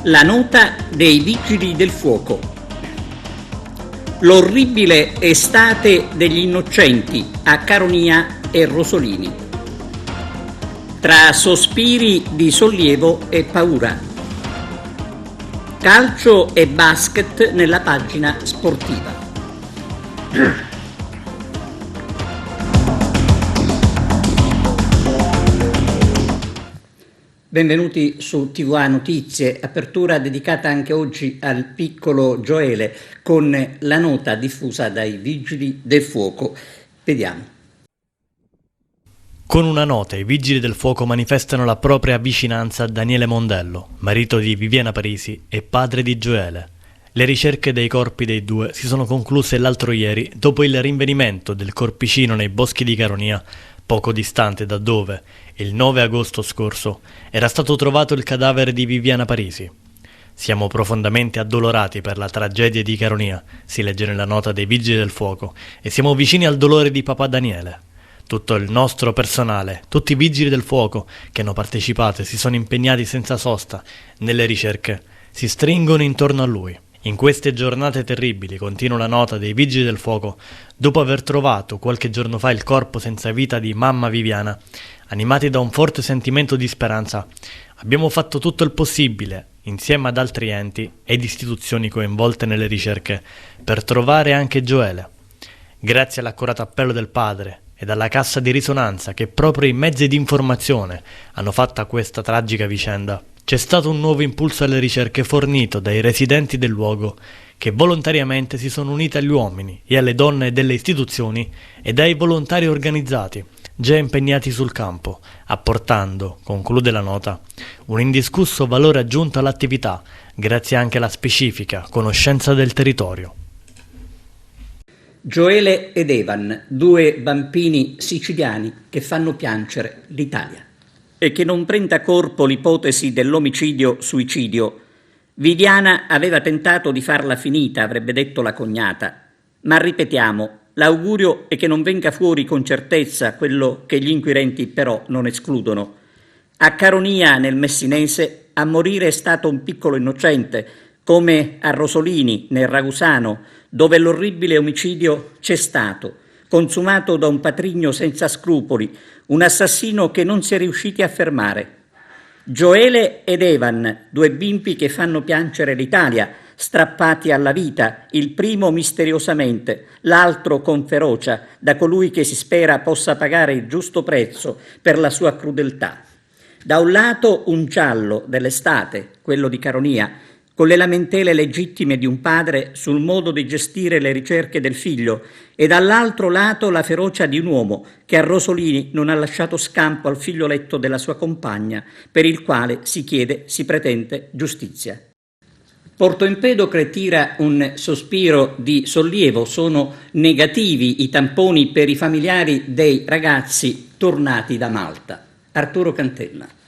La nota dei Vigili del Fuoco. L'orribile estate degli innocenti a Caronia e Rosolini. Tra sospiri di sollievo e paura. Calcio e basket nella pagina sportiva. Benvenuti su TVA Notizie, apertura dedicata anche oggi al piccolo Gioele con la nota diffusa dai Vigili del Fuoco. Vediamo. Con una nota i Vigili del Fuoco manifestano la propria vicinanza a Daniele Mondello, marito di Viviana Parisi e padre di Gioele. Le ricerche dei corpi dei due si sono concluse l'altro ieri dopo il rinvenimento del corpicino nei boschi di Caronia, poco distante da dove, il 9 agosto scorso, era stato trovato il cadavere di Viviana Parisi. Siamo profondamente addolorati per la tragedia di Caronia, si legge nella nota dei Vigili del Fuoco, e siamo vicini al dolore di papà Daniele. Tutto il nostro personale, tutti i Vigili del Fuoco che hanno partecipato e si sono impegnati senza sosta nelle ricerche, si stringono intorno a lui. In queste giornate terribili, continua la nota dei Vigili del Fuoco, dopo aver trovato qualche giorno fa il corpo senza vita di mamma Viviana, animati da un forte sentimento di speranza, abbiamo fatto tutto il possibile, insieme ad altri enti ed istituzioni coinvolte nelle ricerche, per trovare anche Gioele. Grazie all'accurato appello del padre ed alla cassa di risonanza che proprio i mezzi di informazione hanno fatto a questa tragica vicenda, c'è stato un nuovo impulso alle ricerche fornito dai residenti del luogo che volontariamente si sono uniti agli uomini e alle donne delle istituzioni e dai volontari organizzati già impegnati sul campo, apportando, conclude la nota, un indiscusso valore aggiunto all'attività grazie anche alla specifica conoscenza del territorio. Gioele ed Evan, due bambini siciliani che fanno piangere l'Italia. E che non prenda corpo l'ipotesi dell'omicidio-suicidio. Viviana aveva tentato di farla finita, avrebbe detto la cognata. Ma ripetiamo, l'augurio è che non venga fuori con certezza quello che gli inquirenti però non escludono. A Caronia, nel Messinese, a morire è stato un piccolo innocente, come a Rosolini, nel Ragusano, dove l'orribile omicidio c'è stato, consumato da un patrigno senza scrupoli, un assassino che non si è riusciti a fermare. Gioele ed Evan, due bimbi che fanno piangere l'Italia, strappati alla vita, il primo misteriosamente, l'altro con ferocia, da colui che si spera possa pagare il giusto prezzo per la sua crudeltà. Da un lato un giallo dell'estate, quello di Caronia, con le lamentele legittime di un padre sul modo di gestire le ricerche del figlio, e dall'altro lato la ferocia di un uomo che a Rosolini non ha lasciato scampo al figlioletto della sua compagna, per il quale si pretende giustizia. Porto Empedocle tira un sospiro di sollievo, sono negativi i tamponi per i familiari dei ragazzi tornati da Malta. Arturo Cantella.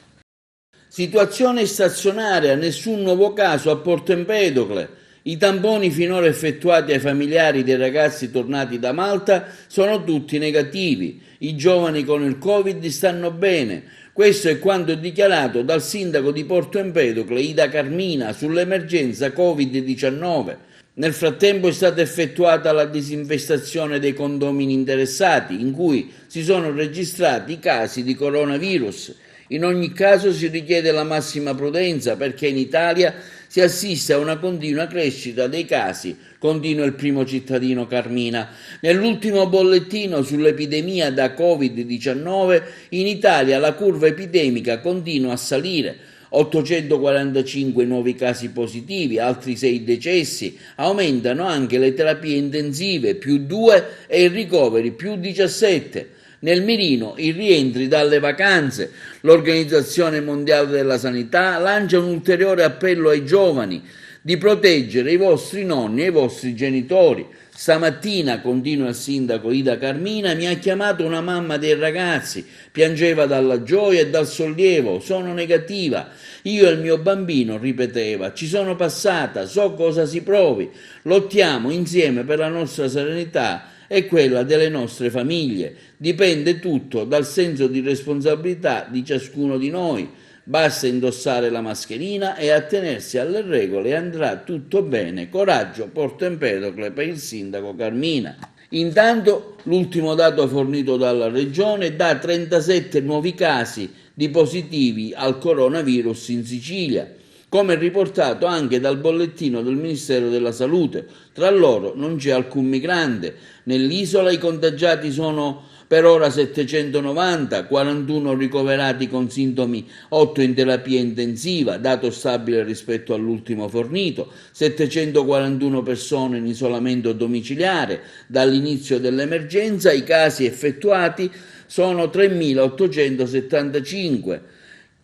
Situazione stazionaria, nessun nuovo caso a Porto Empedocle. I tamponi finora effettuati ai familiari dei ragazzi tornati da Malta sono tutti negativi. I giovani con il Covid stanno bene. Questo è quanto dichiarato dal sindaco di Porto Empedocle, Ida Carmina, sull'emergenza Covid-19. Nel frattempo è stata effettuata la disinfestazione dei condomini interessati, in cui si sono registrati casi di coronavirus. In ogni caso si richiede la massima prudenza perché in Italia si assiste a una continua crescita dei casi, continua il primo cittadino Carmina. Nell'ultimo bollettino sull'epidemia da Covid-19 in Italia la curva epidemica continua a salire. 845 nuovi casi positivi, altri 6 decessi, aumentano anche le terapie intensive, più 2, e i ricoveri, più 17. Nel mirino i rientri dalle vacanze. L'Organizzazione Mondiale della Sanità lancia un ulteriore appello ai giovani di proteggere i vostri nonni e i vostri genitori. Stamattina, continua il sindaco Ida Carmina, mi ha chiamato una mamma dei ragazzi, piangeva dalla gioia e dal sollievo, sono negativa. Io e il mio bambino, ripeteva, ci sono passata, so cosa si provi, lottiamo insieme per la nostra serenità e quella delle nostre famiglie. Dipende tutto dal senso di responsabilità di ciascuno di noi. basta indossare la mascherina e attenersi alle regole e andrà tutto bene. Coraggio, Porto Empedocle per il sindaco Carmina. Intanto l'ultimo dato fornito dalla Regione dà 37 nuovi casi di positivi al coronavirus in Sicilia, come riportato anche dal bollettino del Ministero della Salute. Tra loro non c'è alcun migrante. Nell'isola i contagiati sono per ora 790, 41 ricoverati con sintomi, 8 in terapia intensiva, dato stabile rispetto all'ultimo fornito, 741 persone in isolamento domiciliare. Dall'inizio dell'emergenza i casi effettuati sono 3.875,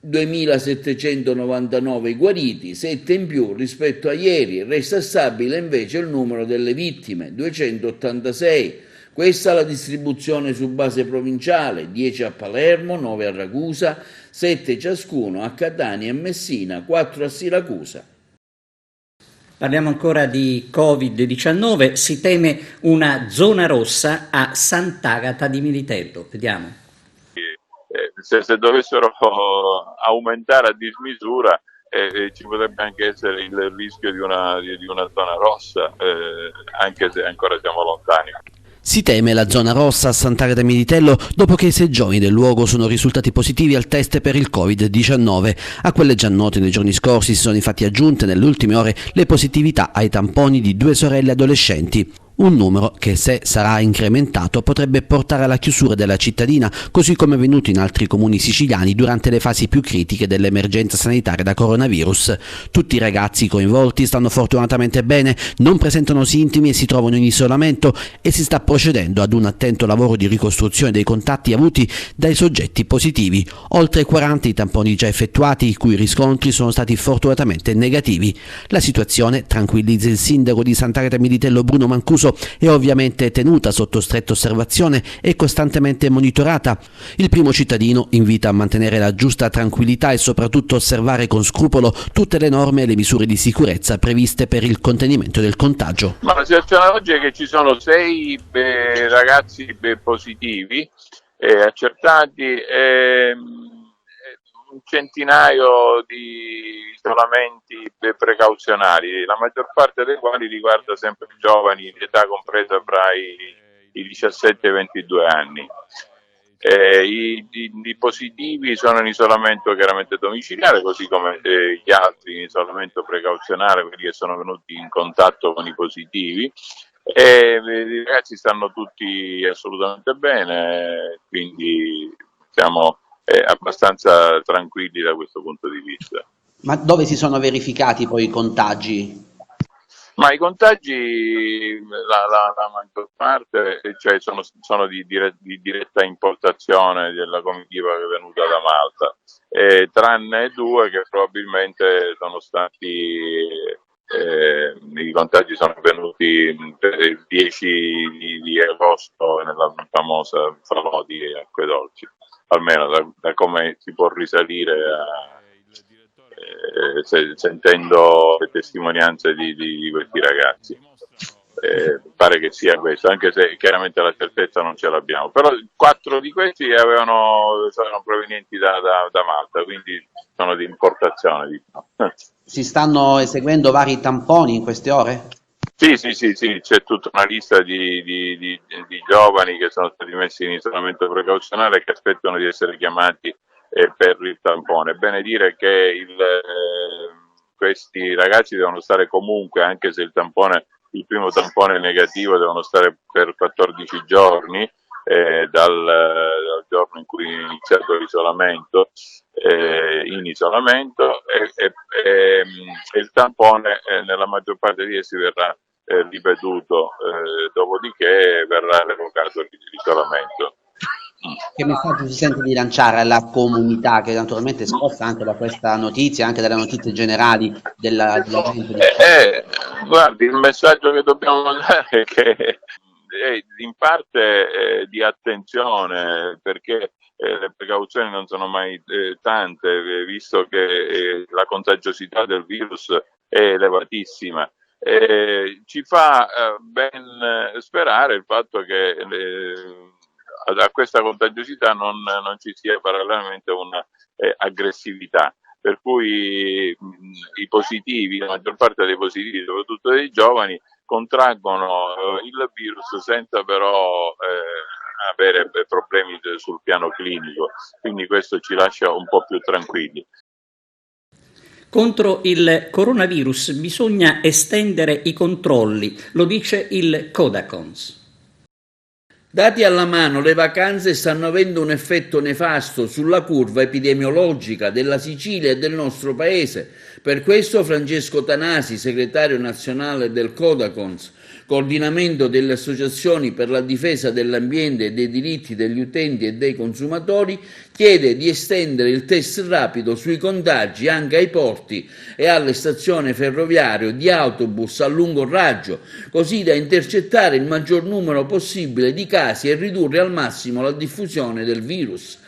2.799 i guariti, 7 in più rispetto a ieri. Resta stabile invece il numero delle vittime, 286. Questa è la distribuzione su base provinciale: 10 a Palermo, 9 a Ragusa, 7 ciascuno a Catania e Messina, 4 a Siracusa. Parliamo ancora di Covid-19, si teme una zona rossa a Sant'Agata di Militello. Vediamo. Se dovessero aumentare a dismisura ci potrebbe anche essere il rischio di una zona rossa, anche se ancora siamo lontani. Si teme la zona rossa a Sant'Agata Militello dopo che i 6 giovani del luogo sono risultati positivi al test per il Covid-19. A quelle già note nei giorni scorsi si sono infatti aggiunte nelle ultime ore le positività ai tamponi di 2 sorelle adolescenti. Un numero che, se sarà incrementato, potrebbe portare alla chiusura della cittadina, così come è avvenuto in altri comuni siciliani durante le fasi più critiche dell'emergenza sanitaria da coronavirus. Tutti i ragazzi coinvolti stanno fortunatamente bene, non presentano sintomi e si trovano in isolamento, e si sta procedendo ad un attento lavoro di ricostruzione dei contatti avuti dai soggetti positivi. Oltre 40 i tamponi già effettuati, i cui riscontri sono stati fortunatamente negativi. La situazione, tranquillizza il sindaco di Sant'Agata Militello Bruno Mancuso, è ovviamente tenuta sotto stretta osservazione e costantemente monitorata. Il primo cittadino invita a mantenere la giusta tranquillità e soprattutto osservare con scrupolo tutte le norme e le misure di sicurezza previste per il contenimento del contagio. Ma la situazione oggi è che ci sono 6 ragazzi positivi accertati, un centinaio di isolamenti precauzionali, la maggior parte dei quali riguarda sempre giovani di età compresa fra i 17 e i 22 anni. I positivi sono in isolamento chiaramente domiciliare, così come gli altri in isolamento precauzionale, quelli che sono venuti in contatto con i positivi. I ragazzi stanno tutti assolutamente bene, quindi siamo abbastanza tranquilli da questo punto di vista. Ma dove si sono verificati poi i contagi? Ma i contagi, la maggior parte, cioè sono di diretta importazione della comitiva che è venuta da Malta, tranne 2 che probabilmente sono stati, i contagi sono avvenuti per il 10 di agosto nella famosa falò di Acquedolci, almeno da come si può risalire sentendo le testimonianze di questi ragazzi. Pare che sia questo, anche se chiaramente la certezza non ce l'abbiamo, però 4 di questi sono provenienti da Malta, quindi sono di importazione, diciamo. Si stanno eseguendo vari tamponi in queste ore? Sì, c'è tutta una lista di giovani che sono stati messi in isolamento precauzionale e che aspettano di essere chiamati per il tampone. È bene dire che questi ragazzi devono stare comunque, anche se il primo tampone è negativo, devono stare per 14 giorni dal giorno in cui è iniziato l'isolamento, in isolamento, e il tampone nella maggior parte di essi verrà ripetuto, dopodiché verrà revocato l'isolamento. Che messaggio si sente di lanciare alla comunità, che naturalmente è scossa anche da questa notizia, anche dalle notizie generali dell'evento? Guardi, il messaggio che dobbiamo mandare è che è in parte di attenzione, perché le precauzioni non sono mai tante, visto che la contagiosità del virus è elevatissima. Ci fa ben sperare il fatto che a questa contagiosità non ci sia parallelamente una aggressività. Per cui i positivi, la maggior parte dei positivi, soprattutto dei giovani, contraggono il virus senza però avere problemi sul piano clinico, quindi questo ci lascia un po' più tranquilli. Contro il coronavirus bisogna estendere i controlli, lo dice il Codacons. Dati alla mano, le vacanze stanno avendo un effetto nefasto sulla curva epidemiologica della Sicilia e del nostro paese. Per questo Francesco Tanasi, segretario nazionale del Codacons, coordinamento delle associazioni per la difesa dell'ambiente e dei diritti degli utenti e dei consumatori, chiede di estendere il test rapido sui contagi anche ai porti e alle stazioni ferroviarie di autobus a lungo raggio, così da intercettare il maggior numero possibile di casi e ridurre al massimo la diffusione del virus.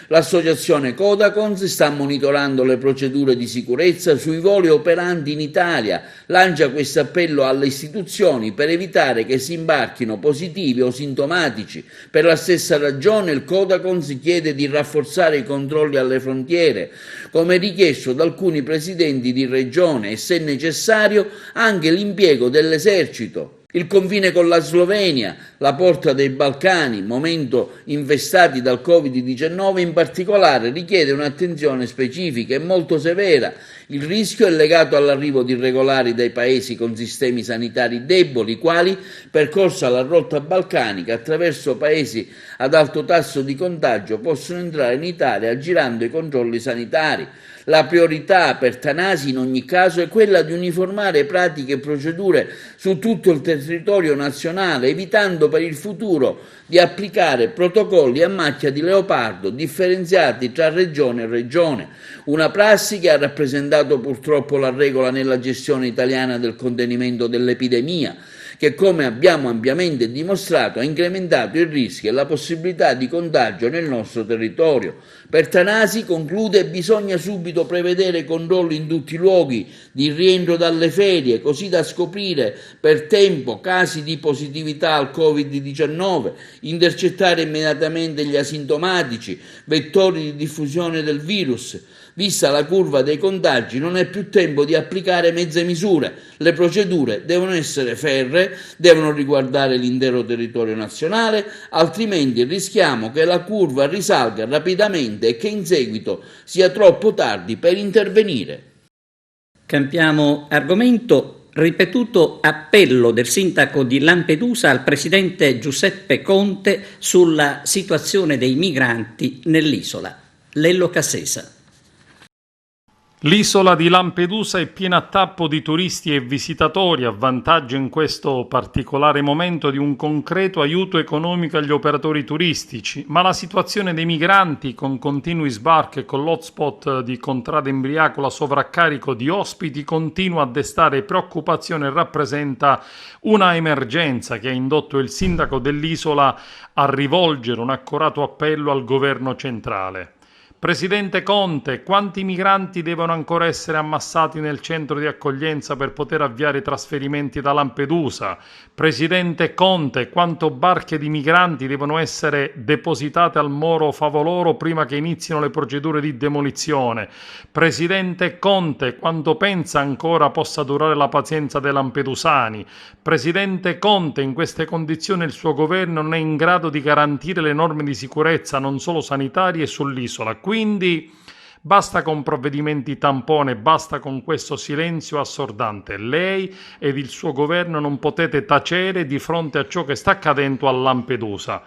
L'associazione Codacons sta monitorando le procedure di sicurezza sui voli operanti in Italia, lancia questo appello alle istituzioni per evitare che si imbarchino positivi o sintomatici. Per la stessa ragione il Codacons chiede di rafforzare i controlli alle frontiere, come richiesto da alcuni presidenti di regione e, se necessario, anche l'impiego dell'esercito. Il confine con la Slovenia, la porta dei Balcani, momento infestati dal Covid-19, in particolare richiede un'attenzione specifica e molto severa. Il rischio è legato all'arrivo di irregolari dai paesi con sistemi sanitari deboli, quali percorsa la rotta balcanica attraverso paesi ad alto tasso di contagio possono entrare in Italia aggirando i controlli sanitari. La priorità per Tanasi in ogni caso è quella di uniformare pratiche e procedure su tutto il territorio nazionale, evitando per il futuro di applicare protocolli a macchia di leopardo differenziati tra regione e regione, una prassi che ha rappresentato purtroppo la regola nella gestione italiana del contenimento dell'epidemia, che, come abbiamo ampiamente dimostrato, ha incrementato il rischio e la possibilità di contagio nel nostro territorio. Per Tanasi, conclude, bisogna subito prevedere controlli in tutti i luoghi di rientro dalle ferie, così da scoprire per tempo casi di positività al Covid-19, intercettare immediatamente gli asintomatici, vettori di diffusione del virus. Vista la curva dei contagi, non è più tempo di applicare mezze misure. Le procedure devono essere ferree, devono riguardare l'intero territorio nazionale, altrimenti rischiamo che la curva risalga rapidamente e che in seguito sia troppo tardi per intervenire. Cambiamo argomento. Ripetuto appello del sindaco di Lampedusa al presidente Giuseppe Conte sulla situazione dei migranti nell'isola. Lello Cassesa. L'isola di Lampedusa è piena a tappo di turisti e visitatori, a vantaggio in questo particolare momento di un concreto aiuto economico agli operatori turistici, ma la situazione dei migranti, con continui sbarchi e con l'hotspot di Contrada Imbriacola sovraccarico di ospiti, continua a destare preoccupazione e rappresenta una emergenza che ha indotto il sindaco dell'isola a rivolgere un accorato appello al governo centrale. Presidente Conte, quanti migranti devono ancora essere ammassati nel centro di accoglienza per poter avviare i trasferimenti da Lampedusa? Presidente Conte, quante barche di migranti devono essere depositate al Molo Favoloro prima che inizino le procedure di demolizione? Presidente Conte, quanto pensa ancora possa durare la pazienza dei lampedusani? Presidente Conte, in queste condizioni il suo governo non è in grado di garantire le norme di sicurezza non solo sanitarie sull'isola. Quindi basta con provvedimenti tampone, basta con questo silenzio assordante. Lei ed il suo governo non potete tacere di fronte a ciò che sta accadendo a Lampedusa.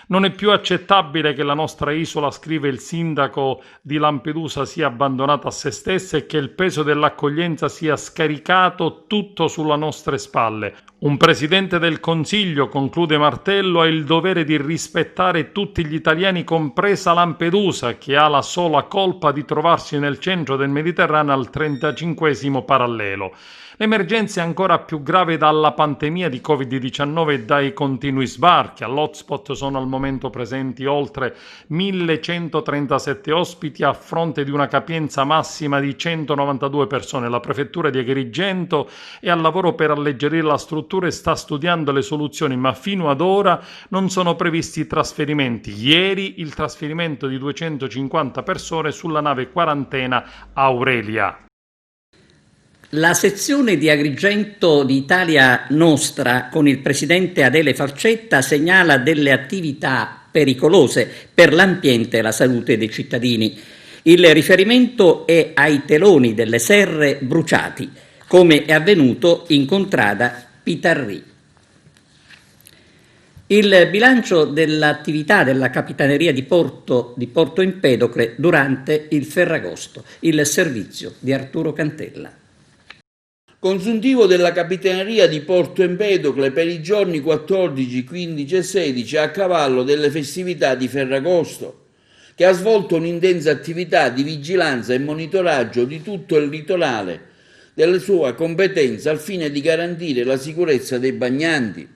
Non è più accettabile che la nostra isola, scrive il sindaco di Lampedusa, sia abbandonata a se stessa e che il peso dell'accoglienza sia scaricato tutto sulle nostre spalle. Un presidente del Consiglio, conclude Martello, ha il dovere di rispettare tutti gli italiani, compresa Lampedusa, che ha la sola colpa di trovarsi nel centro del Mediterraneo al 35° parallelo. L'emergenza è ancora più grave dalla pandemia di Covid-19 e dai continui sbarchi. All'hotspot sono al momento presenti oltre 1137 ospiti a fronte di una capienza massima di 192 persone. La prefettura di Agrigento è al lavoro per alleggerire la struttura Agricoltura e sta studiando le soluzioni, ma fino ad ora non sono previsti trasferimenti. Ieri il trasferimento di 250 persone sulla nave quarantena Aurelia. La sezione di Agrigento di Italia Nostra con il presidente Adele Farcetta segnala delle attività pericolose per l'ambiente e la salute dei cittadini. Il riferimento è ai teloni delle serre bruciati, come è avvenuto in contrada Pitarrì. Il bilancio dell'attività della Capitaneria di Porto Empedocle durante il Ferragosto, il servizio di Arturo Cantella. Consuntivo della Capitaneria di Porto Empedocle per i giorni 14, 15 e 16 a cavallo delle festività di Ferragosto, che ha svolto un'intensa attività di vigilanza e monitoraggio di tutto il litorale delle sue competenze al fine di garantire la sicurezza dei bagnanti.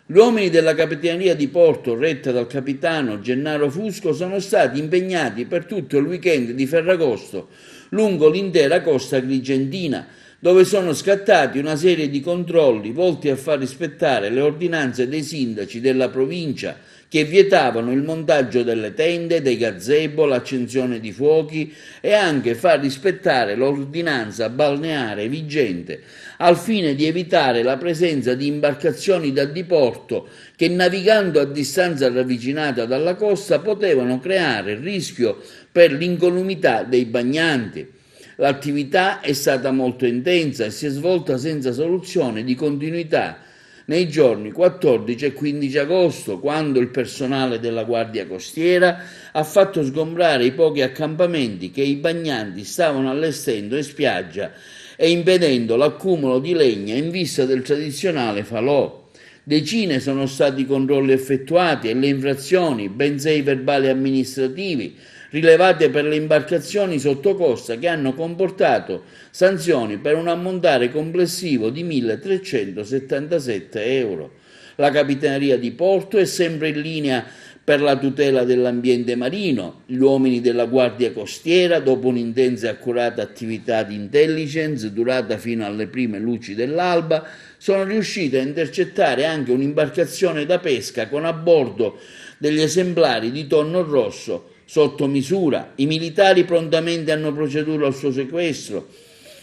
Gli uomini della Capitaneria di Porto, retta dal capitano Gennaro Fusco, sono stati impegnati per tutto il weekend di Ferragosto lungo l'intera costa agrigentina, dove sono scattati una serie di controlli volti a far rispettare le ordinanze dei sindaci della provincia che vietavano il montaggio delle tende, dei gazebo, l'accensione di fuochi e anche far rispettare l'ordinanza balneare vigente al fine di evitare la presenza di imbarcazioni da diporto che, navigando a distanza ravvicinata dalla costa, potevano creare rischio per l'incolumità dei bagnanti. L'attività è stata molto intensa e si è svolta senza soluzione di continuità nei giorni 14 e 15 agosto, quando il personale della Guardia Costiera ha fatto sgombrare i pochi accampamenti che i bagnanti stavano allestendo in spiaggia e impedendo l'accumulo di legna in vista del tradizionale falò. Decine sono stati i controlli effettuati e le infrazioni, ben 6 verbali amministrativi, rilevate per le imbarcazioni sotto costa che hanno comportato sanzioni per un ammontare complessivo di 1.377 euro. La Capitaneria di Porto è sempre in linea per la tutela dell'ambiente marino. Gli uomini della Guardia Costiera, dopo un'intensa e accurata attività di intelligence durata fino alle prime luci dell'alba, sono riusciti a intercettare anche un'imbarcazione da pesca con a bordo degli esemplari di tonno rosso sotto misura. I militari prontamente hanno proceduto al suo sequestro,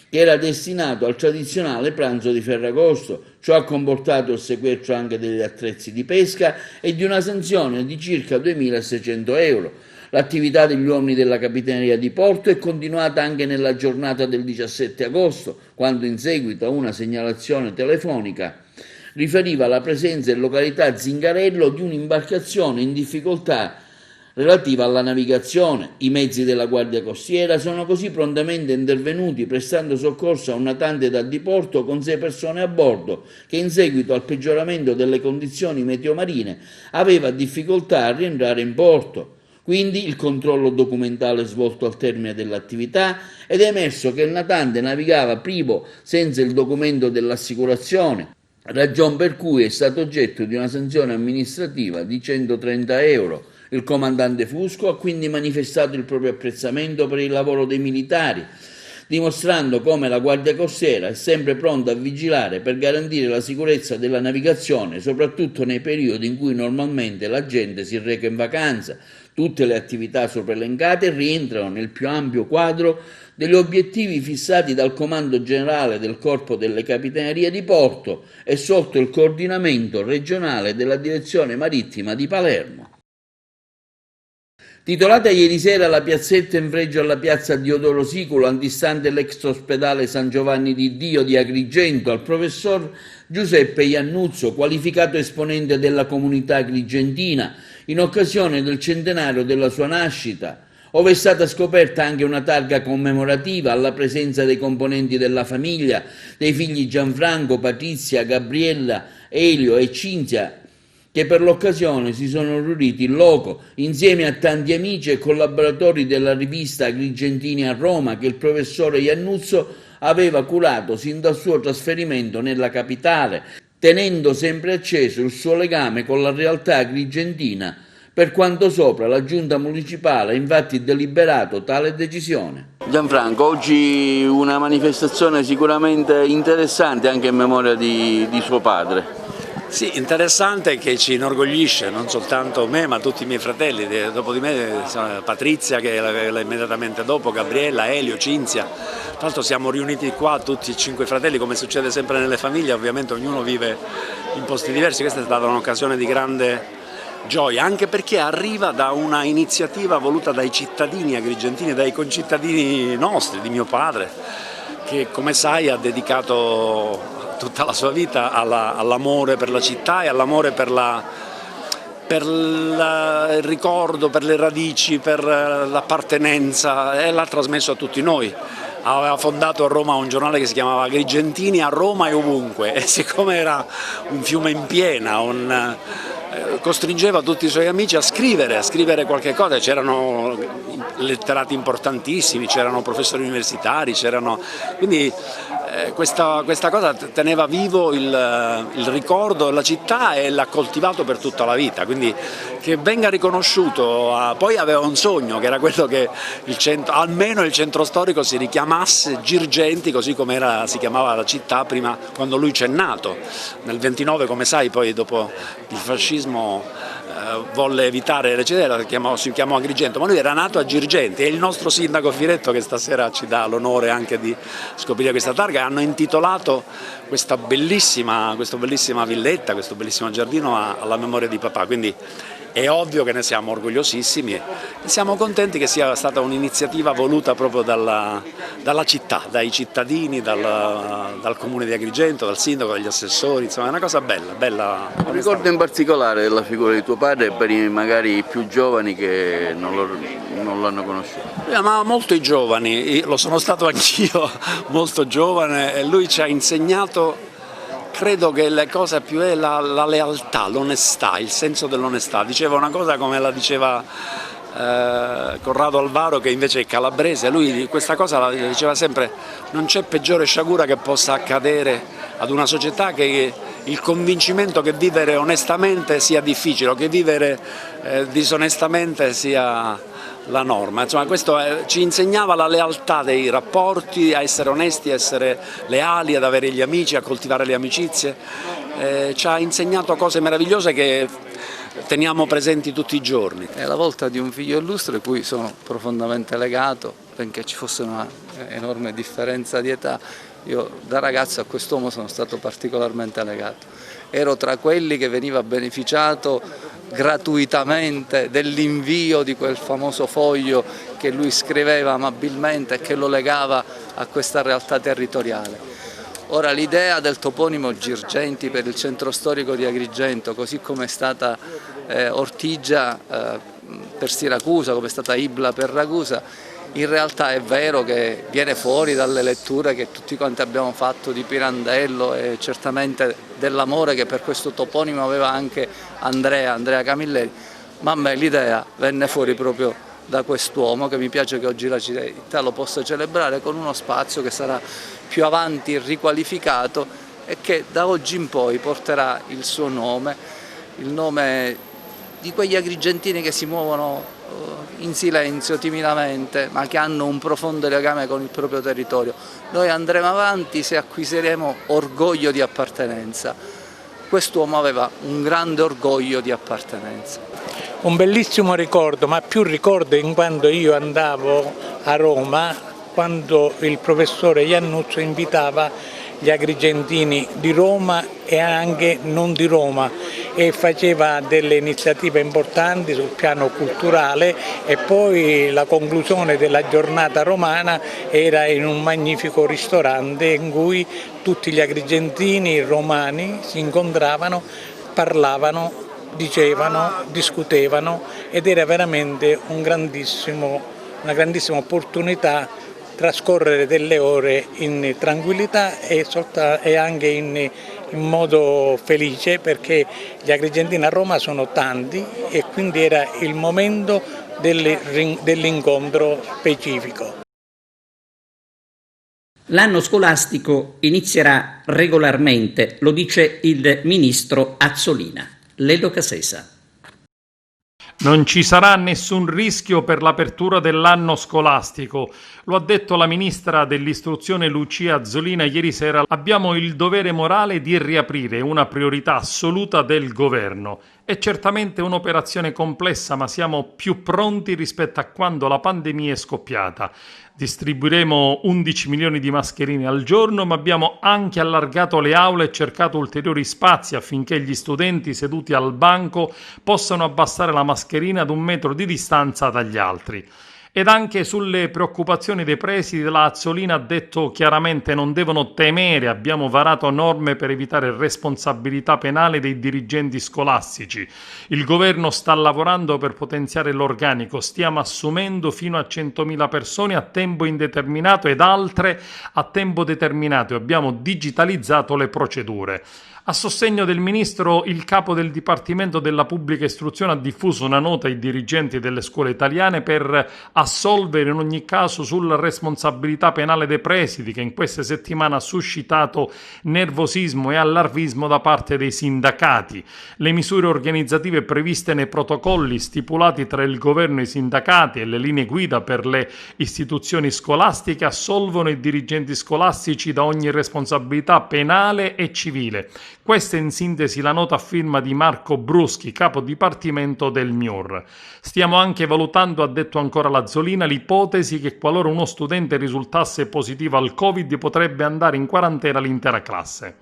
che era destinato al tradizionale pranzo di Ferragosto. Ciò ha comportato il sequestro anche degli attrezzi di pesca e di una sanzione di circa 2.600 euro. L'attività degli uomini della Capitaneria di Porto è continuata anche nella giornata del 17 agosto, quando in seguito a una segnalazione telefonica riferiva la presenza in località Zingarello di un'imbarcazione in difficoltà relativa alla navigazione. I mezzi della Guardia Costiera sono così prontamente intervenuti prestando soccorso a un natante da diporto con 6 persone a bordo che, in seguito al peggioramento delle condizioni meteomarine, aveva difficoltà a rientrare in porto. Quindi il controllo documentale svolto al termine dell'attività ed è emerso che il natante navigava privo, senza il documento dell'assicurazione, ragion per cui è stato oggetto di una sanzione amministrativa di 130 euro. Il comandante Fusco ha quindi manifestato il proprio apprezzamento per il lavoro dei militari, dimostrando come la Guardia Costiera è sempre pronta a vigilare per garantire la sicurezza della navigazione, soprattutto nei periodi in cui normalmente la gente si reca in vacanza. Tutte le attività sopra elencate rientrano nel più ampio quadro degli obiettivi fissati dal Comando Generale del Corpo delle Capitanerie di Porto e sotto il coordinamento regionale della Direzione Marittima di Palermo. Titolata ieri sera la piazzetta in fregio alla piazza Diodoro Siculo, antistante l'ex ospedale San Giovanni di Dio di Agrigento, al professor Giuseppe Iannuzzo, qualificato esponente della comunità agrigentina, in occasione del centenario della sua nascita, ove è stata scoperta anche una targa commemorativa alla presenza dei componenti della famiglia, dei figli Gianfranco, Patrizia, Gabriella, Elio e Cinzia, che per l'occasione si sono riuniti in loco insieme a tanti amici e collaboratori della rivista Agrigentini a Roma, che il professore Iannuzzo aveva curato sin dal suo trasferimento nella capitale, tenendo sempre acceso il suo legame con la realtà agrigentina Per quanto sopra, la giunta municipale ha infatti deliberato tale decisione. Gianfranco, oggi una manifestazione sicuramente interessante anche in memoria di suo padre. Sì, interessante, che ci inorgoglisce, non soltanto me ma tutti i miei fratelli, dopo di me Patrizia che è immediatamente dopo, Gabriella, Elio, Cinzia. Tra l'altro siamo riuniti qua tutti e 5 fratelli, come succede sempre nelle famiglie, ovviamente ognuno vive in posti diversi. Questa è stata un'occasione di grande gioia, anche perché arriva da una iniziativa voluta dai cittadini agrigentini, dai concittadini nostri, di mio padre, che come sai ha dedicato tutta la sua vita all'amore per la città e all'amore per il ricordo, per le radici, per l'appartenenza, e l'ha trasmesso a tutti noi. Aveva fondato a Roma un giornale che si chiamava Agrigentini a Roma e ovunque, e siccome era un fiume in piena, costringeva tutti i suoi amici a scrivere qualche cosa. C'erano letterati importantissimi, c'erano professori universitari, quindi questa cosa teneva vivo il ricordo della città e l'ha coltivato per tutta la vita, quindi che venga riconosciuto. Poi aveva un sogno, che era quello che almeno il centro storico si richiamasse Girgenti, così come si chiamava la città prima, quando lui c'è nato. Nel 29, come sai, poi dopo il fascismo volle evitare le città, si chiamò Agrigento, ma lui era nato a Girgenti, e il nostro sindaco Firetto, che stasera ci dà l'onore anche di scoprire questa targa, hanno intitolato questa bellissima villetta, questo bellissimo giardino alla memoria di papà. Quindi è ovvio che ne siamo orgogliosissimi e siamo contenti che sia stata un'iniziativa voluta proprio dalla città, dai cittadini, dal comune di Agrigento, dal sindaco, dagli assessori. Insomma è una cosa bella. Un ricordo in particolare della figura di tuo padre per i magari più giovani che non l'hanno conosciuto? Lui amava molto i giovani, lo sono stato anch'io molto giovane, e lui ci ha insegnato, credo che la cosa più è la lealtà, l'onestà, il senso dell'onestà. Diceva una cosa come la diceva Corrado Alvaro, che invece è calabrese. Lui questa cosa la diceva sempre: non c'è peggiore sciagura che possa accadere ad una società che il convincimento che vivere onestamente sia difficile, o che vivere disonestamente sia la norma. Insomma, questo ci insegnava la lealtà dei rapporti, a essere onesti, a essere leali, ad avere gli amici, a coltivare le amicizie. Ci ha insegnato cose meravigliose che teniamo presenti tutti i giorni. È la volta di un figlio illustre cui sono profondamente legato, benché ci fosse una enorme differenza di età. Io da ragazzo a quest'uomo sono stato particolarmente legato. Ero tra quelli che veniva beneficiato gratuitamente dell'invio di quel famoso foglio che lui scriveva amabilmente e che lo legava a questa realtà territoriale. Ora, l'idea del toponimo Girgenti per il centro storico di Agrigento, così come è stata Ortigia per Siracusa, come è stata Ibla per Ragusa, in realtà è vero che viene fuori dalle letture che tutti quanti abbiamo fatto di Pirandello e certamente dell'amore che per questo toponimo aveva anche Andrea Camilleri, ma a me l'idea venne fuori proprio da quest'uomo, che mi piace che oggi la città lo possa celebrare con uno spazio che sarà più avanti riqualificato e che da oggi in poi porterà il suo nome, il nome di quegli agrigentini che si muovono in silenzio, timidamente, ma che hanno un profondo legame con il proprio territorio. Noi andremo avanti se acquisiremo orgoglio di appartenenza. Quest'uomo aveva un grande orgoglio di appartenenza. Un bellissimo ricordo, ma più ricordo in quando io andavo a Roma, quando il professore Iannuzzo invitava gli agrigentini di Roma e anche non di Roma, e faceva delle iniziative importanti sul piano culturale, e poi la conclusione della giornata romana era in un magnifico ristorante in cui tutti gli agrigentini romani si incontravano, parlavano, dicevano, discutevano, ed era veramente una grandissima opportunità trascorrere delle ore in tranquillità e anche in modo felice, perché gli agrigentini a Roma sono tanti e quindi era il momento dell'incontro specifico. L'anno scolastico inizierà regolarmente, lo dice il ministro Azzolina. Ledo Casesa. Non ci sarà nessun rischio per l'apertura dell'anno scolastico. Lo ha detto la ministra dell'istruzione Lucia Azzolina ieri sera. Abbiamo il dovere morale di riaprire, una priorità assoluta del governo. È certamente un'operazione complessa, ma siamo più pronti rispetto a quando la pandemia è scoppiata. Distribuiremo 11 milioni di mascherine al giorno, ma abbiamo anche allargato le aule e cercato ulteriori spazi affinché gli studenti seduti al banco possano abbassare la mascherina ad 1 metro di distanza dagli altri. Ed anche sulle preoccupazioni dei presidi, la Azzolina ha detto chiaramente non devono temere, abbiamo varato norme per evitare responsabilità penale dei dirigenti scolastici. Il governo sta lavorando per potenziare l'organico, stiamo assumendo fino a 100.000 persone a tempo indeterminato ed altre a tempo determinato e abbiamo digitalizzato le procedure. A sostegno del ministro, il capo del Dipartimento della Pubblica Istruzione ha diffuso una nota ai dirigenti delle scuole italiane per assolvere in ogni caso sulla responsabilità penale dei presidi, che in queste settimane ha suscitato nervosismo e allarmismo da parte dei sindacati. Le misure organizzative previste nei protocolli stipulati tra il governo e i sindacati e le linee guida per le istituzioni scolastiche assolvono i dirigenti scolastici da ogni responsabilità penale e civile. Questa è in sintesi la nota a firma di Marco Bruschi, capo dipartimento del MIUR. Stiamo anche valutando, ha detto ancora l'Azzolina, l'ipotesi che qualora uno studente risultasse positivo al Covid potrebbe andare in quarantena l'intera classe.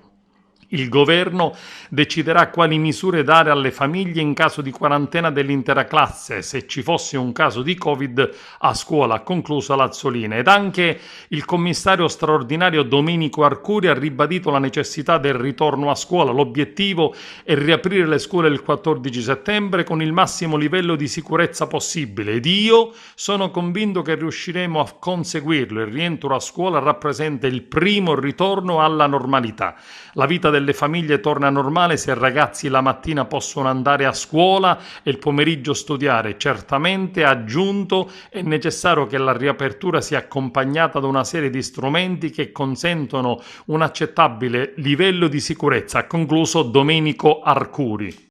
Il governo deciderà quali misure dare alle famiglie in caso di quarantena dell'intera classe, se ci fosse un caso di Covid a scuola, ha concluso l'Azzolina. Ed anche il commissario straordinario Domenico Arcuri ha ribadito la necessità del ritorno a scuola. L'obiettivo è riaprire le scuole il 14 settembre con il massimo livello di sicurezza possibile ed io sono convinto che riusciremo a conseguirlo. Il rientro a scuola rappresenta il primo ritorno alla normalità. La vita delle famiglie torna normale se i ragazzi la mattina possono andare a scuola e il pomeriggio studiare. Certamente, ha aggiunto, è necessario che la riapertura sia accompagnata da una serie di strumenti che consentono un accettabile livello di sicurezza, ha concluso Domenico Arcuri.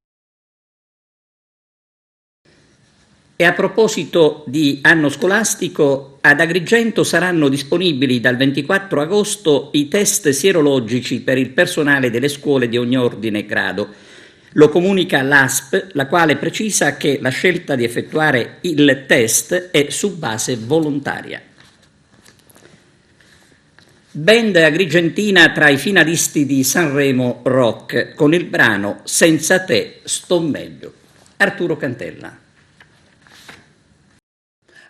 E a proposito di anno scolastico, ad Agrigento saranno disponibili dal 24 agosto i test sierologici per il personale delle scuole di ogni ordine e grado. Lo comunica l'ASP, la quale precisa che la scelta di effettuare il test è su base volontaria. Band agrigentina tra i finalisti di Sanremo Rock con il brano Senza te sto meglio. Arturo Cantella.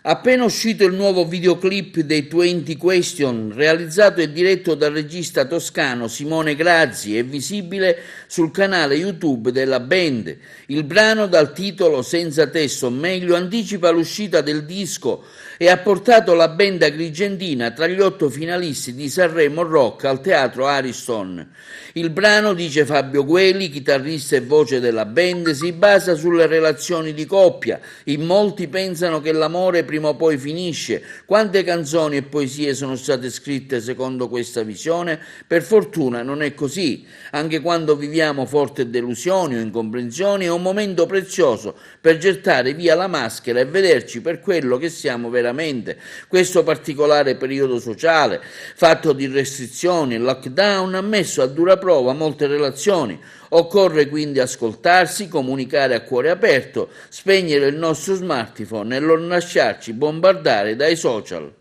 Appena uscito il nuovo videoclip dei 20 Question, realizzato e diretto dal regista toscano Simone Grazzi, è visibile sul canale YouTube della band. Il brano dal titolo Senza te sto meglio anticipa l'uscita del disco e ha portato la band agrigentina tra gli 8 finalisti di Sanremo Rock al Teatro Ariston. Il brano, dice Fabio Gueli, chitarrista e voce della band, si basa sulle relazioni di coppia. In molti pensano che l'amore prima o poi finisce. Quante canzoni e poesie sono state scritte secondo questa visione? Per fortuna non è così. Anche quando viviamo forti delusioni o incomprensioni è un momento prezioso per gettare via la maschera e vederci per quello che siamo veramente. Questo particolare periodo sociale, fatto di restrizioni e lockdown, ha messo a dura prova molte relazioni. Occorre quindi ascoltarsi, comunicare a cuore aperto, spegnere il nostro smartphone e non lasciarci bombardare dai social.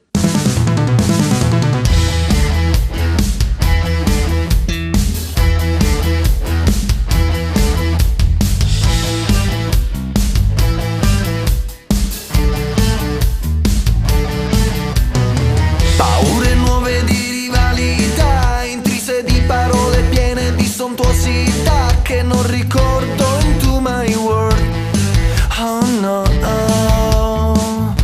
Paure nuove di rivalità, intrise di parole piene di sontuosità che non ricordo into my world. Oh no, oh.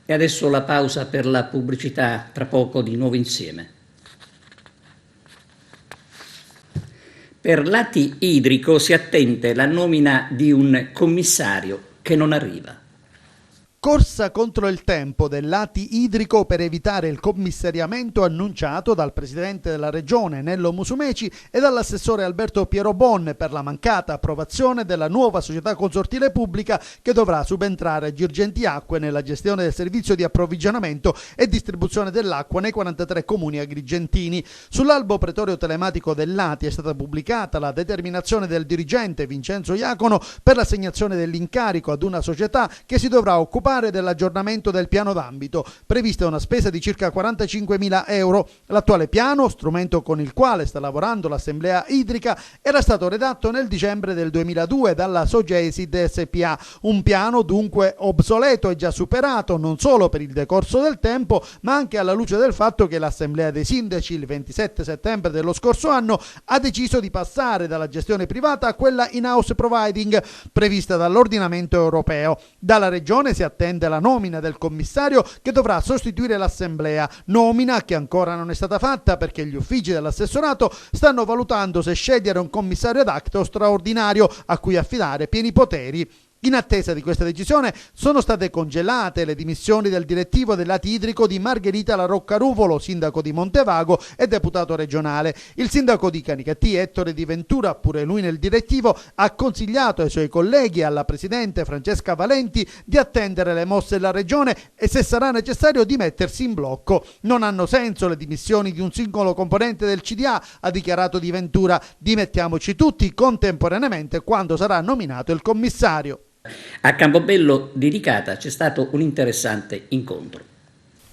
E adesso la pausa per la pubblicità, tra poco di nuovo insieme. Per Lati Idrico si attende la nomina di un commissario che non arriva. Corsa contro il tempo del Lati Idrico per evitare il commissariamento annunciato dal presidente della regione Nello Musumeci e dall'assessore Alberto Piero Bon per la mancata approvazione della nuova società consortile pubblica che dovrà subentrare a Girgenti Acque nella gestione del servizio di approvvigionamento e distribuzione dell'acqua nei 43 comuni agrigentini. Sull'albo pretorio telematico del Lati è stata pubblicata la determinazione del dirigente Vincenzo Iacono per l'assegnazione dell'incarico ad una società che si dovrà occupare dell'aggiornamento del piano d'ambito, prevista una spesa di circa 45.000 euro. L'attuale piano, strumento con il quale sta lavorando l'Assemblea Idrica, era stato redatto nel dicembre del 2002 dalla Sogesid SPA, un piano dunque obsoleto e già superato non solo per il decorso del tempo, ma anche alla luce del fatto che l'Assemblea dei Sindaci il 27 settembre dello scorso anno ha deciso di passare dalla gestione privata a quella in-house providing prevista dall'ordinamento europeo. Dalla Regione si attende la nomina del commissario che dovrà sostituire l'Assemblea, nomina che ancora non è stata fatta perché gli uffici dell'assessorato stanno valutando se scegliere un commissario ad acta o straordinario a cui affidare pieni poteri. In attesa di questa decisione sono state congelate le dimissioni del direttivo del Lati Idrico di Margherita La Roccaruvolo, sindaco di Montevago e deputato regionale. Il sindaco di Canicattì, Ettore Di Ventura, pure lui nel direttivo, ha consigliato ai suoi colleghi e alla presidente Francesca Valenti di attendere le mosse della regione e, se sarà necessario, di mettersi in blocco. Non hanno senso le dimissioni di un singolo componente del CDA, ha dichiarato Di Ventura. Dimettiamoci tutti contemporaneamente quando sarà nominato il commissario. A Campobello di Licata c'è stato un interessante incontro.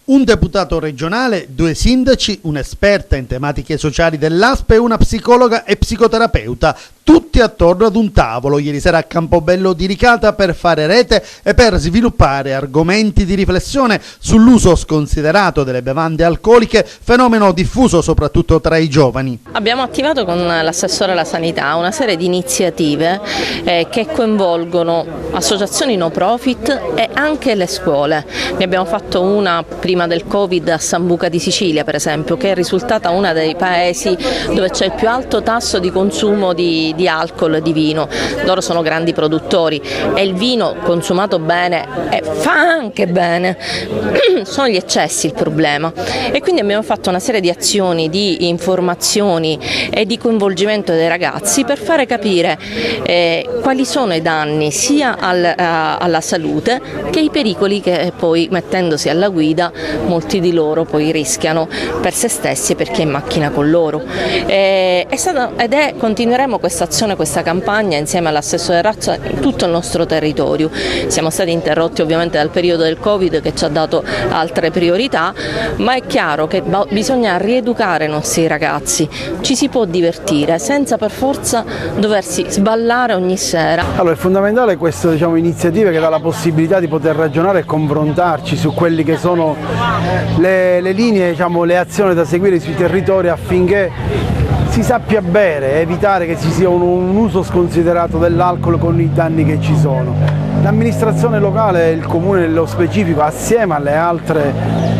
Un deputato regionale, 2 sindaci, un'esperta in tematiche sociali dell'ASP e una psicologa e psicoterapeuta, tutti attorno ad un tavolo ieri sera a Campobello di Licata per fare rete e per sviluppare argomenti di riflessione sull'uso sconsiderato delle bevande alcoliche, fenomeno diffuso soprattutto tra i giovani. Abbiamo attivato con l'assessore alla sanità una serie di iniziative che coinvolgono associazioni no profit e anche le scuole. Ne abbiamo fatto una prima del Covid a Sambuca di Sicilia, per esempio, che è risultata una dei paesi dove c'è il più alto tasso di consumo di alcol e di vino. Loro sono grandi produttori e il vino consumato bene fa anche bene, sono gli eccessi il problema, e quindi abbiamo fatto una serie di azioni di informazioni e di coinvolgimento dei ragazzi per fare capire quali sono i danni sia alla salute che i pericoli che poi, mettendosi alla guida, molti di loro poi rischiano per se stessi e per chi è in macchina con loro. Continueremo questa azione, questa campagna insieme all'assessore Razza in tutto il nostro territorio. Siamo stati interrotti ovviamente dal periodo del Covid che ci ha dato altre priorità, ma è chiaro che bisogna rieducare i nostri ragazzi. Ci si può divertire senza per forza doversi sballare ogni sera. Allora, è fondamentale questa iniziativa che dà la possibilità di poter ragionare e confrontarci su quelli che sono le linee, le azioni da seguire sui territori affinché si sappia bere, evitare che ci sia un uso sconsiderato dell'alcol con i danni che ci sono. L'amministrazione locale, il comune nello specifico, assieme alle altre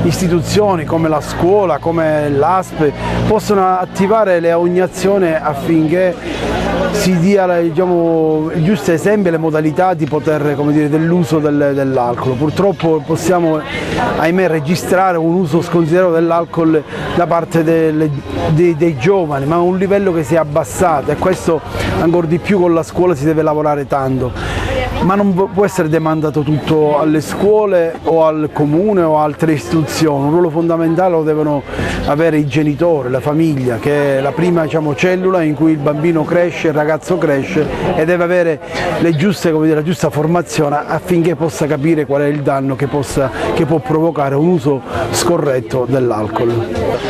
istituzioni come la scuola, come l'ASP, possono attivare le ogni azione affinché si dia il giusto esempio e le modalità di poter, dell'uso dell'alcol. Purtroppo possiamo, ahimè, registrare un uso sconsiderato dell'alcol da parte dei giovani, ma a un livello che si è abbassato, e questo ancora di più con la scuola si deve lavorare tanto. Ma non può essere demandato tutto alle scuole o al comune o altre istituzioni. Un ruolo fondamentale lo devono avere i genitori, la famiglia, che è la prima cellula in cui il bambino cresce, il ragazzo cresce, e deve avere la giusta formazione affinché possa capire qual è il danno che può provocare un uso scorretto dell'alcol.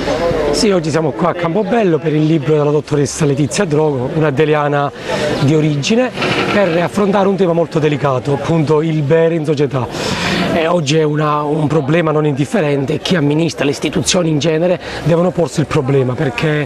Sì, oggi siamo qua a Campobello per il libro della dottoressa Letizia Drogo, una deliana di origine, per affrontare un tema molto delicato, appunto il bere in società. Oggi è un problema non indifferente e chi amministra le istituzioni in genere devono porsi il problema, perché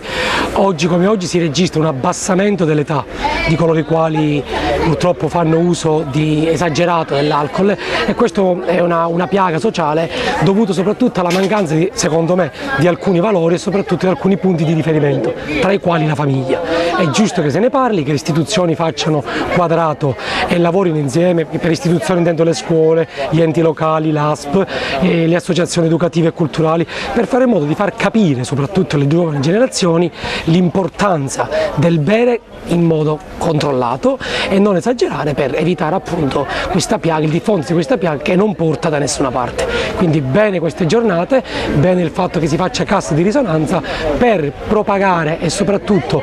oggi come oggi si registra un abbassamento dell'età di coloro i quali purtroppo fanno uso esagerato dell'alcol, e questo è una piaga sociale dovuta soprattutto alla mancanza, secondo me, di alcuni valori e soprattutto di alcuni punti di riferimento, tra i quali la famiglia. È giusto che se ne parli, che le istituzioni facciano quadrato e lavorino insieme. Per istituzioni intendo le scuole, gli enti locali, l'ASP, le associazioni educative e culturali, per fare in modo di far capire soprattutto alle giovani generazioni l'importanza del bere in modo controllato e non esagerare, per evitare appunto questa piaga, il diffondersi di questa piaga che non porta da nessuna parte. Quindi bene queste giornate, bene il fatto che si faccia cassa di risonanza per propagare e soprattutto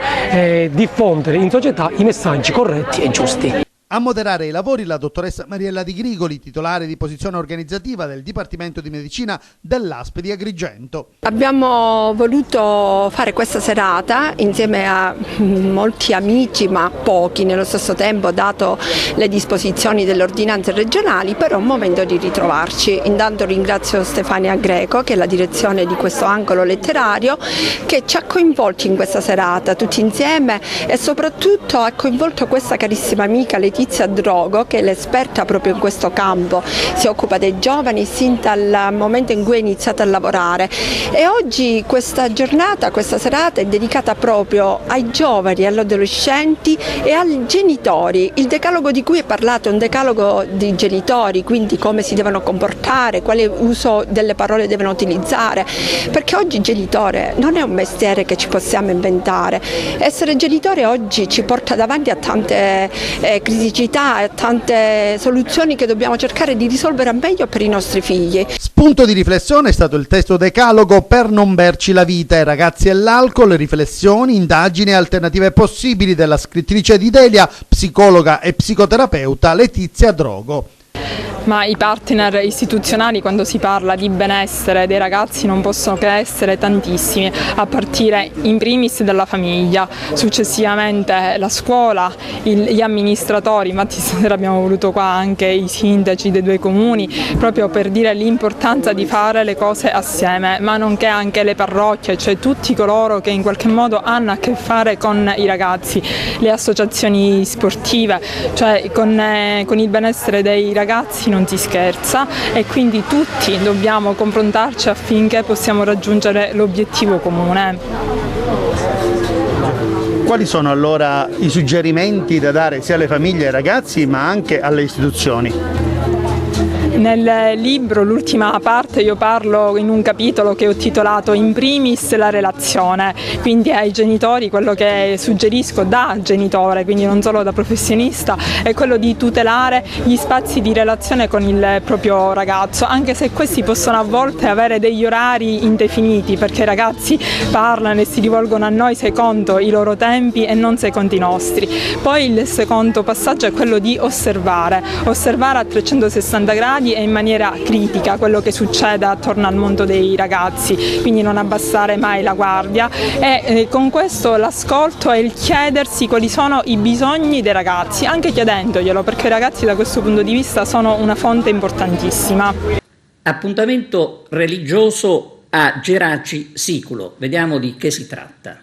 diffondere in società i messaggi corretti e giusti. A moderare i lavori la dottoressa Mariella Di Grigoli, titolare di posizione organizzativa del Dipartimento di Medicina dell'ASP di Agrigento. Abbiamo voluto fare questa serata insieme a molti amici, ma pochi nello stesso tempo, dato le disposizioni delle ordinanze regionali, per un momento di ritrovarci. Intanto ringrazio Stefania Greco, che è la direzione di questo angolo letterario, che ci ha coinvolti in questa serata tutti insieme, e soprattutto ha coinvolto questa carissima amica Letizia Drogo, che è l'esperta proprio in questo campo, si occupa dei giovani sin dal momento in cui è iniziata a lavorare, e oggi questa giornata, questa serata è dedicata proprio ai giovani, agli adolescenti e ai genitori. Il decalogo di cui è parlato è un decalogo di genitori, quindi come si devono comportare, quale uso delle parole devono utilizzare, perché oggi genitore non è un mestiere che ci possiamo inventare. Essere genitore oggi ci porta davanti a tante criticità e tante soluzioni che dobbiamo cercare di risolvere al meglio per i nostri figli. Spunto di riflessione è stato il testo decalogo per non berci la vita, i ragazzi e l'alcol, riflessioni, indagini e alternative possibili della scrittrice di Delia, psicologa e psicoterapeuta Letizia Drogo. Ma i partner istituzionali, quando si parla di benessere dei ragazzi, non possono che essere tantissimi, a partire in primis dalla famiglia, successivamente la scuola, gli amministratori. Infatti stasera abbiamo voluto qua anche i sindaci dei due comuni, proprio per dire l'importanza di fare le cose assieme, ma nonché anche le parrocchie, cioè tutti coloro che in qualche modo hanno a che fare con i ragazzi, le associazioni sportive, cioè con il benessere dei ragazzi non si scherza, e quindi tutti dobbiamo confrontarci affinché possiamo raggiungere l'obiettivo comune. Quali sono allora i suggerimenti da dare sia alle famiglie e ai ragazzi, ma anche alle istituzioni? Nel libro, l'ultima parte, io parlo in un capitolo che ho titolato In primis la relazione, quindi ai genitori quello che suggerisco da genitore, quindi non solo da professionista, è quello di tutelare gli spazi di relazione con il proprio ragazzo, anche se questi possono a volte avere degli orari indefiniti, perché i ragazzi parlano e si rivolgono a noi secondo i loro tempi e non secondo i nostri. Poi il secondo passaggio è quello di osservare a 360 gradi e in maniera critica quello che succede attorno al mondo dei ragazzi, quindi non abbassare mai la guardia, e con questo l'ascolto e il chiedersi quali sono i bisogni dei ragazzi, anche chiedendoglielo, perché i ragazzi da questo punto di vista sono una fonte importantissima. Appuntamento religioso a Geraci Siculo, vediamo di che si tratta.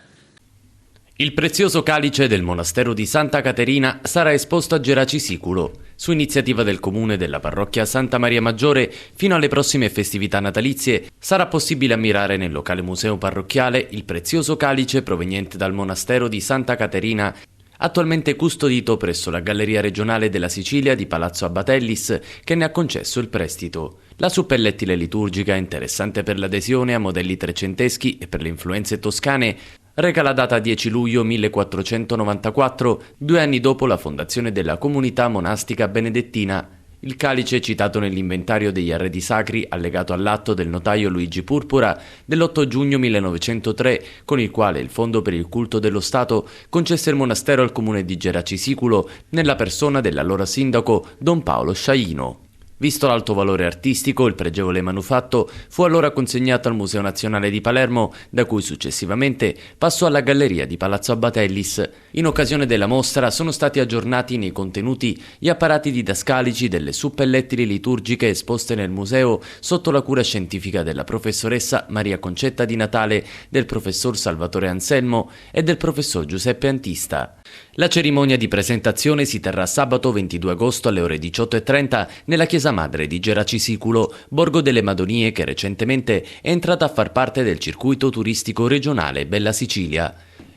Il prezioso calice del monastero di Santa Caterina sarà esposto a Geraci Siculo. Su iniziativa del comune della parrocchia Santa Maria Maggiore, fino alle prossime festività natalizie sarà possibile ammirare nel locale museo parrocchiale il prezioso calice proveniente dal monastero di Santa Caterina, attualmente custodito presso la Galleria regionale della Sicilia di Palazzo Abbatellis, che ne ha concesso il prestito. La suppellettile liturgica, interessante per l'adesione a modelli trecenteschi e per le influenze toscane, reca la data 10 luglio 1494, 2 anni dopo la fondazione della comunità monastica benedettina. Il calice, citato nell'inventario degli arredi sacri allegato all'atto del notaio Luigi Purpura dell'8 giugno 1903, con il quale il Fondo per il culto dello Stato concesse il monastero al comune di Geraci Siculo nella persona dell'allora sindaco Don Paolo Sciaino. Visto l'alto valore artistico, il pregevole manufatto fu allora consegnato al Museo Nazionale di Palermo, da cui successivamente passò alla Galleria di Palazzo Abbatellis. In occasione della mostra sono stati aggiornati nei contenuti gli apparati didascalici delle suppellettili liturgiche esposte nel museo sotto la cura scientifica della professoressa Maria Concetta Di Natale, del professor Salvatore Anselmo e del professor Giuseppe Antista. La cerimonia di presentazione si terrà sabato 22 agosto alle ore 18:30 nella chiesa madre di Geracisicolo, Borgo delle Madonie, che recentemente è entrata a far parte del circuito turistico regionale Bella Sicilia.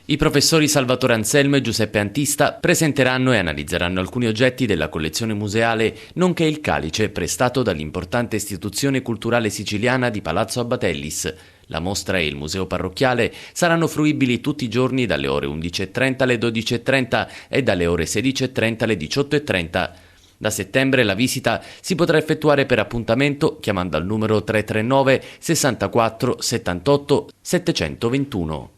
I professori Salvatore Anselmo e Giuseppe Antista presenteranno e analizzeranno alcuni oggetti della collezione museale, nonché il calice prestato dall'importante istituzione culturale siciliana di Palazzo Abbatellis. La mostra e il museo parrocchiale saranno fruibili tutti i giorni dalle ore 11:30 alle 12:30 e dalle ore 16:30 alle 18:30. Da settembre la visita si potrà effettuare per appuntamento chiamando al numero 339 64 78 721.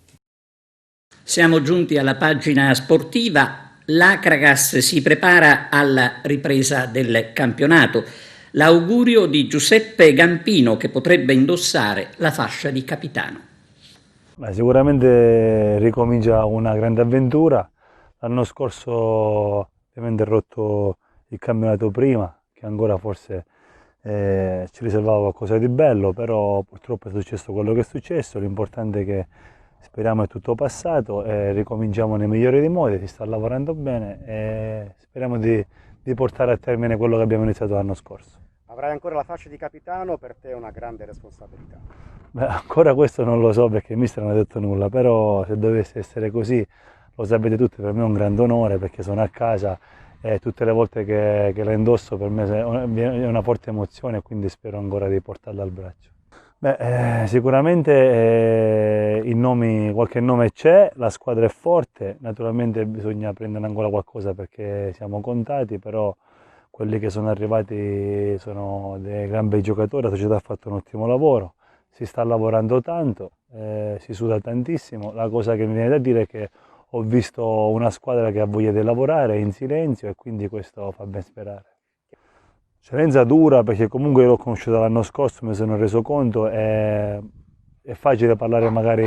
Siamo giunti alla pagina sportiva. L'Acragas si prepara alla ripresa del campionato. L'augurio di Giuseppe Gampino, che potrebbe indossare la fascia di capitano. Sicuramente ricomincia una grande avventura. L'anno scorso ovviamente ho rotto il campionato prima, che ancora forse ci riservava qualcosa di bello, però purtroppo è successo quello che è successo. L'importante è che speriamo è tutto passato e ricominciamo nei migliori dei modi, si sta lavorando bene e speriamo di portare a termine quello che abbiamo iniziato l'anno scorso. Avrai ancora la fascia di capitano, per te è una grande responsabilità. Ancora questo non lo so perché il mister non ha detto nulla, però se dovesse essere così, lo sapete tutti, per me è un grande onore perché sono a casa e tutte le volte che la indosso per me è una forte emozione e quindi spero ancora di portarla al braccio. Sicuramente qualche nome c'è, la squadra è forte, naturalmente bisogna prendere ancora qualcosa perché siamo contati, però quelli che sono arrivati sono dei gran bei giocatori, la società ha fatto un ottimo lavoro, si sta lavorando tanto, si suda tantissimo, la cosa che mi viene da dire è che ho visto una squadra che ha voglia di lavorare in silenzio e quindi questo fa ben sperare. Eccellenza dura perché comunque l'ho conosciuta l'anno scorso, mi sono reso conto, è facile parlare magari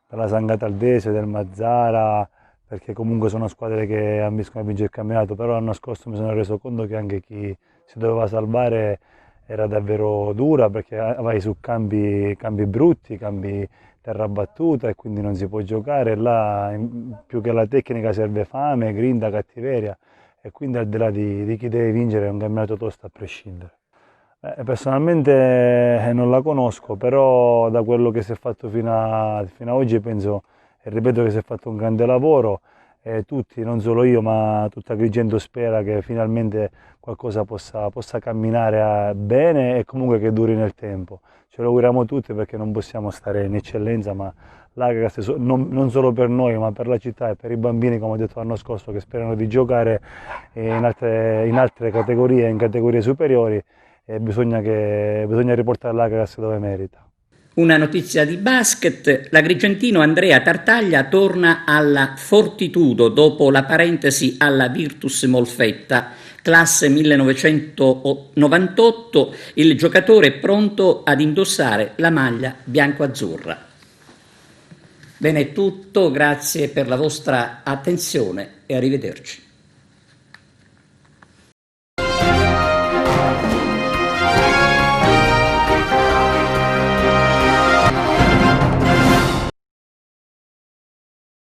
della San Cataldese, del Mazzara, perché comunque sono squadre che ambiscono a vincere il campionato, però l'anno scorso mi sono reso conto che anche chi si doveva salvare era davvero dura perché vai su cambi brutti, cambi terra battuta e quindi non si può giocare, là più che la tecnica serve fame, grinta, cattiveria. E quindi al di là di chi deve vincere è un campionato tosto a prescindere. Personalmente non la conosco, però da quello che si è fatto fino a oggi penso e ripeto che si è fatto un grande lavoro e tutti, non solo io ma tutta Agrigento spera che finalmente qualcosa possa camminare bene e comunque che duri nel tempo. Ce lo auguriamo tutti perché non possiamo stare in eccellenza, ma l'Acragas non solo per noi ma per la città e per i bambini, come ho detto l'anno scorso, che sperano di giocare in altre categorie, in categorie superiori e bisogna riportare l'Acragas dove merita. Una notizia di basket, l'agrigentino Andrea Tartaglia torna alla Fortitudo dopo la parentesi alla Virtus Molfetta, classe 1998, il giocatore è pronto ad indossare la maglia bianco-azzurra. Bene, è tutto, grazie per la vostra attenzione e arrivederci.